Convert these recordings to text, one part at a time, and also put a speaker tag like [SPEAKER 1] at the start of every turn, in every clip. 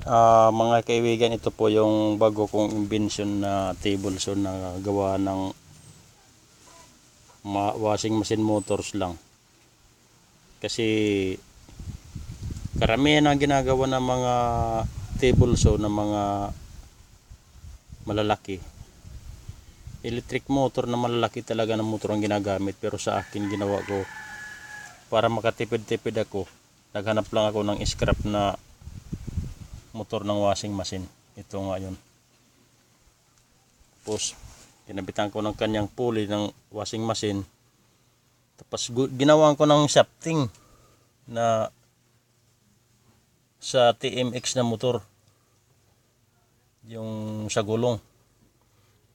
[SPEAKER 1] Mga kaibigan, ito po yung bago kong invention na table saw na gawa ng washing machine motors lang. Kasi karamihan ang ginagawa ng mga table saw ng mga malalaki, electric motor na malalaki talaga ng motor ang ginagamit. Pero sa akin, ginawa ko para makatipid-tipid ako, naghanap lang ako ng scrap na motor ng washing machine. Ito nga yun. Tapos kinabitan ko ng kanyang pulley ng washing machine. Tapos ginawan ko ng shafting na sa TMX na motor, yung sa gulong.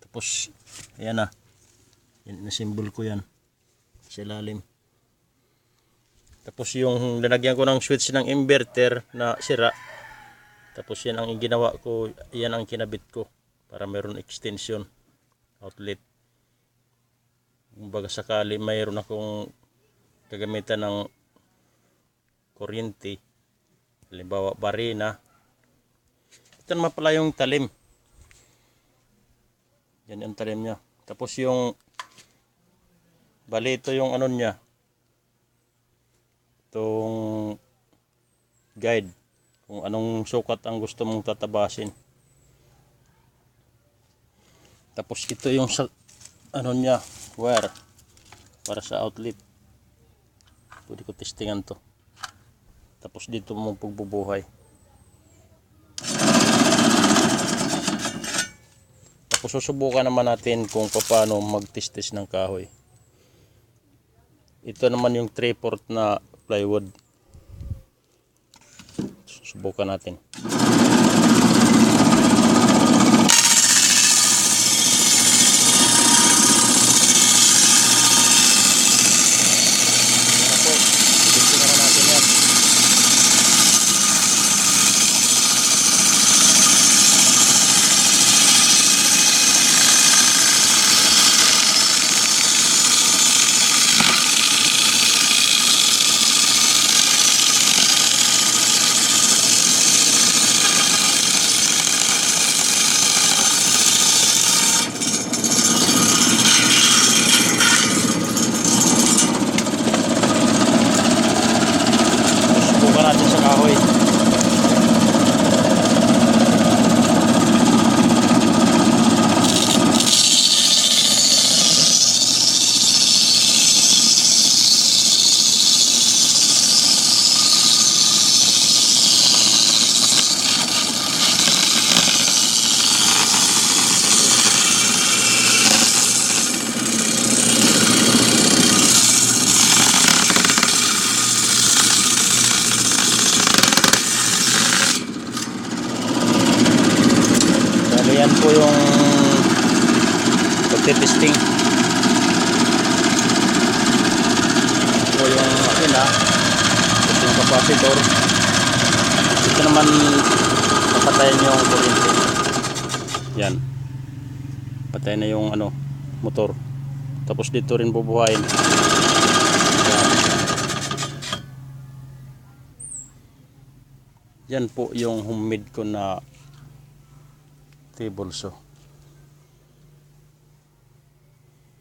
[SPEAKER 1] Tapos ayan na, yan na symbol ko yan sa ilalim. Tapos yung lalagyan ko ng switch ng inverter na sira. Tapos yan ang ginawa ko, yan ang kinabit ko para mayroon extension outlet. Kumbaga sakali mayroon akong gagamitan ng kuryente, halimbawa barina. Ito naman pala yung talim. Yan yung talim niya. Tapos yung bali, ito yung ano niya, itong guide kung anong sukat ang gusto mong tatabasin. Tapos ito yung sa ano niya, wire para sa outlet. Pwede ko testingan to. Tapos dito mo pagbubuhay. Tapos susubukan naman natin kung paano magtestes ng kahoy. Ito naman yung 3/4 na plywood. Subukan natin. Natin sa kahoy. Yan po yung pagtitesting. Ito po yung akin ito yung capacitor. Ito naman papatayin yung kuryente. Yan, patayin na yung ano, motor. Tapos dito rin bubuhayin. Yan po yung homemade ko na table saw.